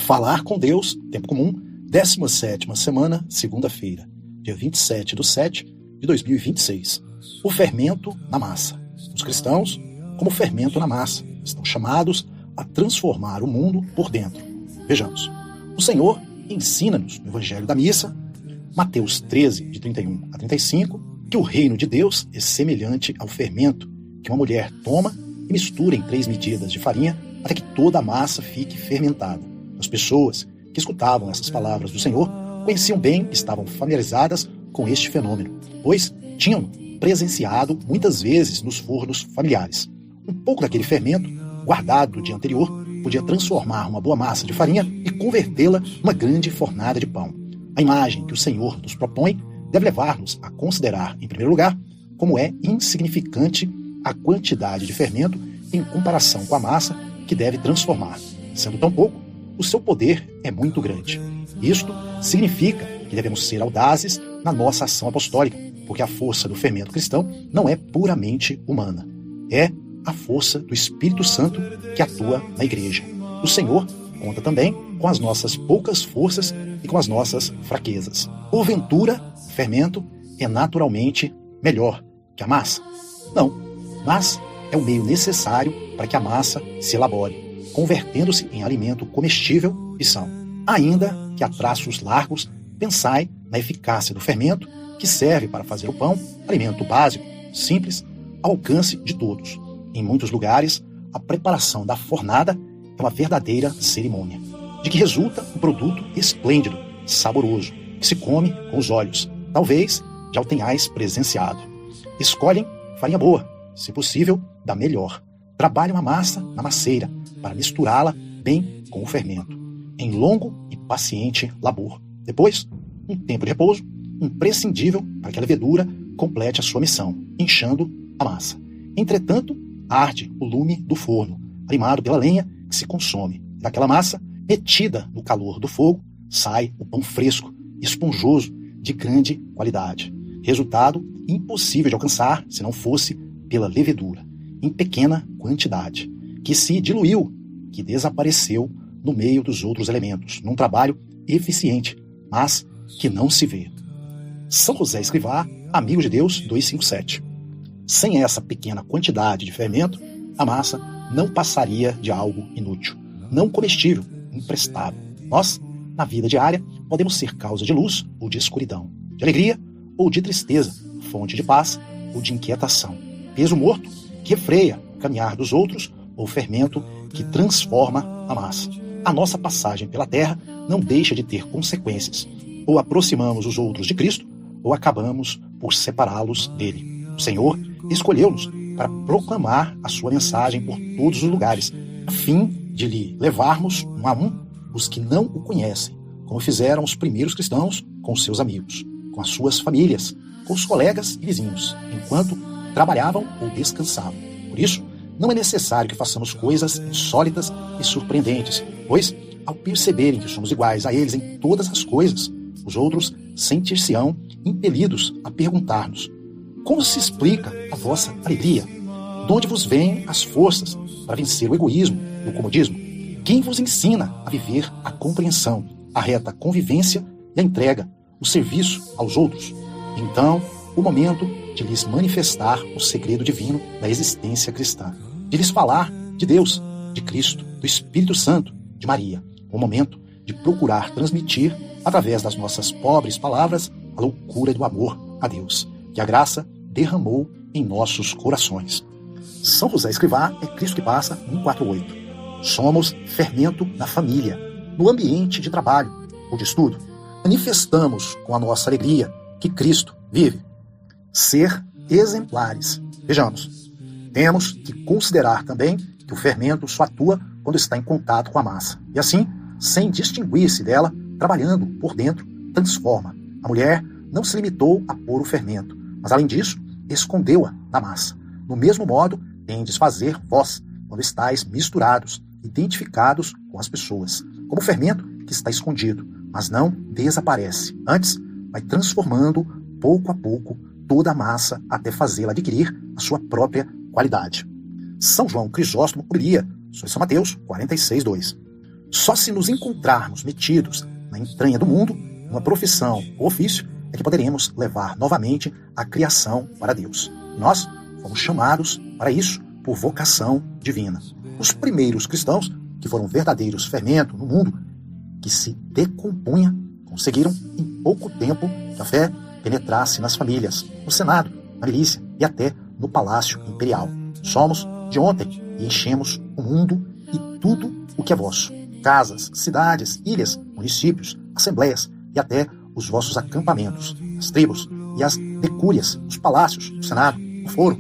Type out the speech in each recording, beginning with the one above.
Falar com Deus, Tempo Comum, 17ª semana, segunda-feira, dia 27/7/2026. O fermento na massa. Os cristãos, como fermento na massa, estão chamados a transformar o mundo por dentro. Vejamos. O Senhor ensina-nos no Evangelho da Missa, Mateus 13, de 31 a 35, que o reino de Deus é semelhante ao fermento que uma mulher toma e mistura em 3 medidas de farinha até que toda a massa fique fermentada. As pessoas que escutavam essas palavras do Senhor conheciam bem e estavam familiarizadas com este fenômeno, pois tinham presenciado muitas vezes nos fornos familiares. Um pouco daquele fermento, guardado do dia anterior, podia transformar uma boa massa de farinha e convertê-la numa grande fornada de pão. A imagem que o Senhor nos propõe deve levar-nos a considerar, em primeiro lugar, como é insignificante a quantidade de fermento em comparação com a massa que deve transformar. Sendo tão pouco, o seu poder é muito grande. Isto significa que devemos ser audazes na nossa ação apostólica, porque a força do fermento cristão não é puramente humana. É a força do Espírito Santo que atua na igreja. O Senhor conta também com as nossas poucas forças e com as nossas fraquezas. Porventura, o fermento é naturalmente melhor que a massa? Não, mas é o meio necessário para que a massa se elabore, convertendo-se em alimento comestível e são. Ainda que a traços largos, pensai na eficácia do fermento, que serve para fazer o pão, alimento básico, simples, ao alcance de todos. Em muitos lugares, a preparação da fornada é uma verdadeira cerimônia, de que resulta um produto esplêndido, saboroso, que se come com os olhos. Talvez já o tenhais presenciado. Escolhem farinha boa, se possível, da melhor. Trabalham a massa na macieira para misturá-la bem com o fermento, em longo e paciente labor. Depois, um tempo de repouso, imprescindível para que a levedura complete a sua missão, inchando a massa. Entretanto, arde o lume do forno, animado pela lenha que se consome. Daquela massa, metida no calor do fogo, sai o pão fresco, esponjoso, de grande qualidade. Resultado impossível de alcançar se não fosse pela levedura, em pequena quantidade, que se diluiu, que desapareceu no meio dos outros elementos, num trabalho eficiente, mas que não se vê. São José Escrivá, amigo de Deus, 257. Sem essa pequena quantidade de fermento, a massa não passaria de algo inútil, não comestível, imprestável. Nós, na vida diária, podemos ser causa de luz ou de escuridão, de alegria ou de tristeza, fonte de paz ou de inquietação, peso morto que refreia o caminhar dos outros ou fermento que transforma a massa. A nossa passagem pela terra não deixa de ter consequências. Ou aproximamos os outros de Cristo, ou acabamos por separá-los dele. O Senhor escolheu-nos para proclamar a sua mensagem por todos os lugares, a fim de lhe levarmos um a um os que não o conhecem, como fizeram os primeiros cristãos com seus amigos, com as suas famílias, com os colegas e vizinhos, enquanto trabalhavam ou descansavam. Por isso, não é necessário que façamos coisas insólitas e surpreendentes, pois, ao perceberem que somos iguais a eles em todas as coisas, os outros sentir-se-ão impelidos a perguntar-nos: como se explica a vossa alegria? De onde vos vêm as forças para vencer o egoísmo e o comodismo? Quem vos ensina a viver a compreensão, a reta convivência e a entrega, o serviço aos outros? Então, o momento de lhes manifestar o segredo divino da existência cristã, de lhes falar de Deus, de Cristo, do Espírito Santo, de Maria. O momento de procurar transmitir, através das nossas pobres palavras, a loucura do amor a Deus, que a graça derramou em nossos corações. São José Escrivá é Cristo que passa, 148. Somos fermento na família, no ambiente de trabalho ou de estudo. Manifestamos com a nossa alegria que Cristo vive. Ser exemplares. Vejamos, temos que considerar também que o fermento só atua quando está em contato com a massa. E assim, sem distinguir-se dela, trabalhando por dentro, transforma. A mulher não se limitou a pôr o fermento, mas além disso, escondeu-a na massa. No mesmo modo, tendes fazer vós, quando estáis misturados, identificados com as pessoas, como o fermento que está escondido, mas não desaparece. Antes, vai transformando, pouco a pouco, toda a massa até fazê-la adquirir a sua própria qualidade. São João Crisóstomo, homilia sobre São Mateus 46:2. Só se nos encontrarmos metidos na entranha do mundo, numa profissão ou ofício, é que poderemos levar novamente a criação para Deus. Nós fomos chamados para isso por vocação divina. Os primeiros cristãos, que foram verdadeiros fermentos no mundo, que se decompunha, conseguiram em pouco tempo que a fé penetrasse nas famílias, no Senado, na milícia e até no Palácio Imperial. Somos de ontem e enchemos o mundo e tudo o que é vosso. Casas, cidades, ilhas, municípios, assembleias e até os vossos acampamentos, as tribos e as decúrias, os palácios, o Senado, o Foro.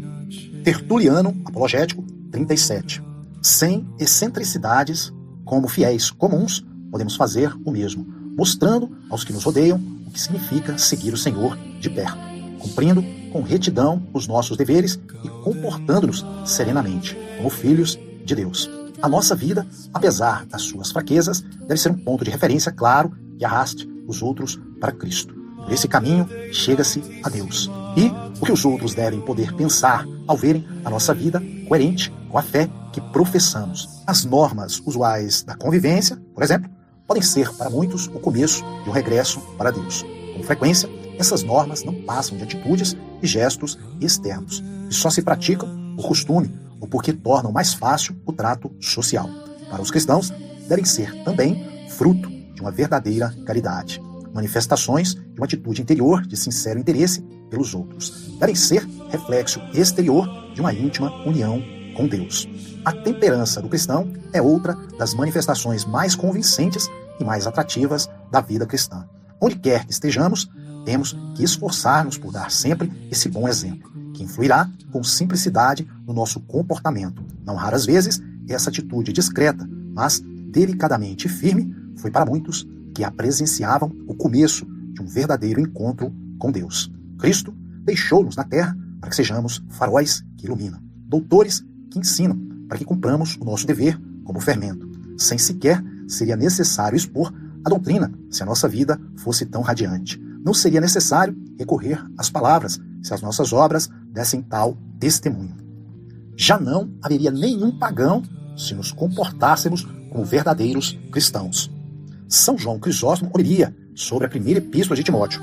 Tertuliano Apologético 37. Sem excentricidades, como fiéis comuns, podemos fazer o mesmo, mostrando aos que nos rodeiam o que significa seguir o Senhor de perto, cumprindo com retidão os nossos deveres e comportando-nos serenamente, como filhos de Deus. A nossa vida, apesar das suas fraquezas, deve ser um ponto de referência claro que arraste os outros para Cristo. Por esse caminho, chega-se a Deus. E o que os outros devem poder pensar ao verem a nossa vida coerente com a fé que professamos. As normas usuais da convivência, por exemplo, podem ser para muitos o começo de um regresso para Deus. Com frequência, essas normas não passam de atitudes e gestos externos, e só se praticam por costume ou porque tornam mais fácil o trato social. Para os cristãos, devem ser também fruto de uma verdadeira caridade, manifestações de uma atitude interior de sincero interesse pelos outros. Devem ser reflexo exterior de uma íntima união com Deus. A temperança do cristão é outra das manifestações mais convincentes e mais atrativas da vida cristã. Onde quer que estejamos, temos que esforçar-nos por dar sempre esse bom exemplo, que influirá com simplicidade no nosso comportamento. Não raras vezes, essa atitude discreta, mas delicadamente firme, foi para muitos que a presenciavam o começo de um verdadeiro encontro com Deus. Cristo deixou-nos na terra para que sejamos faróis que iluminam, doutores que ensinam, para que cumpramos o nosso dever como fermento. Sem sequer seria necessário expor a doutrina se a nossa vida fosse tão radiante. Não seria necessário recorrer às palavras se as nossas obras dessem tal testemunho. Já não haveria nenhum pagão se nos comportássemos como verdadeiros cristãos. São João Crisóstomo diria sobre a primeira epístola de Timóteo: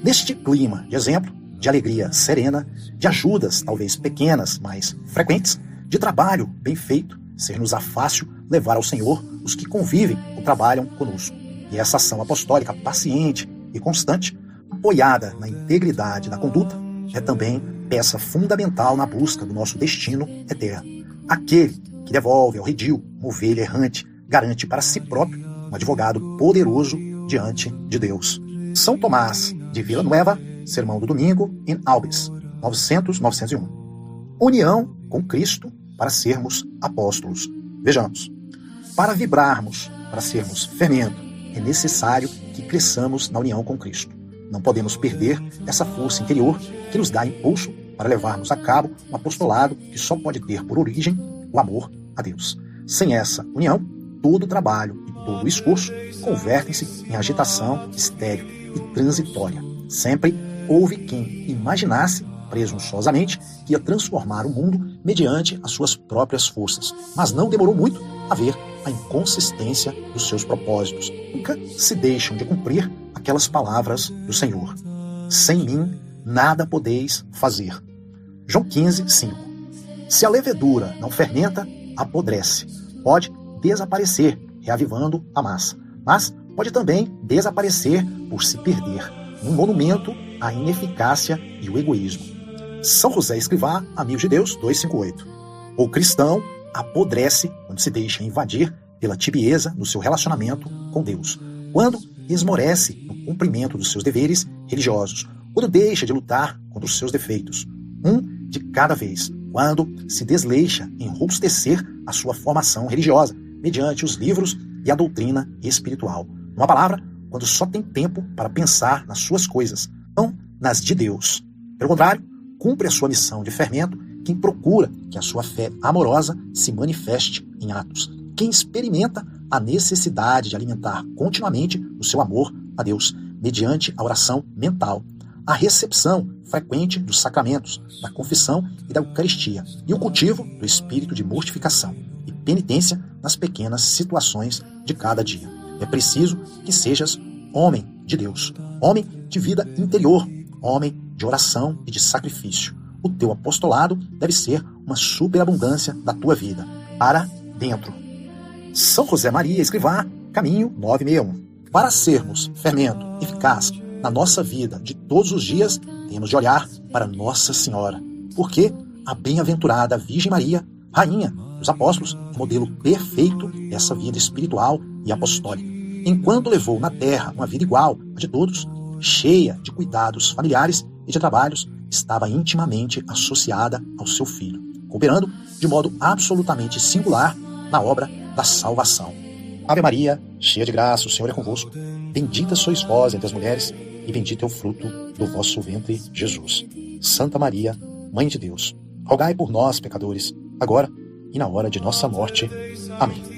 neste clima de exemplo, de alegria serena, de ajudas talvez pequenas, mas frequentes, de trabalho bem feito, ser-nos-á fácil levar ao Senhor os que convivem ou trabalham conosco. E essa ação apostólica paciente e constante, apoiada na integridade da conduta, é também peça fundamental na busca do nosso destino eterno. Aquele que devolve ao redil uma ovelha errante garante para si próprio um advogado poderoso diante de Deus. São Tomás de Vila Nueva, Sermão do Domingo, em Albis, 900-901. União com Cristo para sermos apóstolos. Vejamos, para vibrarmos, para sermos fermento, é necessário que cresçamos na união com Cristo. Não podemos perder essa força interior que nos dá impulso para levarmos a cabo um apostolado que só pode ter por origem o amor a Deus. Sem essa união, todo o trabalho e todo o esforço convertem-se em agitação estéril e transitória. Sempre houve quem imaginasse, presunçosamente, que ia transformar o mundo mediante as suas próprias forças, mas não demorou muito a ver a inconsistência dos seus propósitos. Nunca se deixam de cumprir aquelas palavras do Senhor: sem mim nada podeis fazer. João 15, 5. Se a levedura não fermenta, apodrece. Pode desaparecer, reavivando a massa, mas pode também desaparecer por se perder, num monumento à ineficácia e o egoísmo. São José Escrivá, Amigo de Deus, 258. O cristão apodrece quando se deixa invadir pela tibieza no seu relacionamento com Deus, quando esmorece no cumprimento dos seus deveres religiosos, quando deixa de lutar contra os seus defeitos, um de cada vez, quando se desleixa em robustecer a sua formação religiosa, mediante os livros e a doutrina espiritual. Numa palavra, quando só tem tempo para pensar nas suas coisas, não nas de Deus. Pelo contrário, cumpre a sua missão de fermento quem procura que a sua fé amorosa se manifeste em atos, quem experimenta a necessidade de alimentar continuamente o seu amor a Deus, mediante a oração mental, a recepção frequente dos sacramentos, da confissão e da Eucaristia, e o cultivo do espírito de mortificação, e penitência nas pequenas situações de cada dia. É preciso que sejas homem de Deus, homem de vida interior, homem de oração e de sacrifício. O teu apostolado deve ser uma superabundância da tua vida, para dentro. São José Maria Escrivá, caminho 961. Para sermos fermento eficaz na nossa vida de todos os dias, temos de olhar para Nossa Senhora, porque a bem-aventurada Virgem Maria, Rainha dos Apóstolos, é modelo perfeito dessa vida espiritual e apostólica. Enquanto levou na terra uma vida igual à de todos, cheia de cuidados familiares e de trabalhos, estava intimamente associada ao seu filho, cooperando de modo absolutamente singular na obra da salvação. Ave Maria, cheia de graça, o Senhor é convosco. Bendita sois vós entre as mulheres, e bendito é o fruto do vosso ventre, Jesus. Santa Maria, Mãe de Deus, rogai por nós, pecadores, agora e na hora de nossa morte. Amém.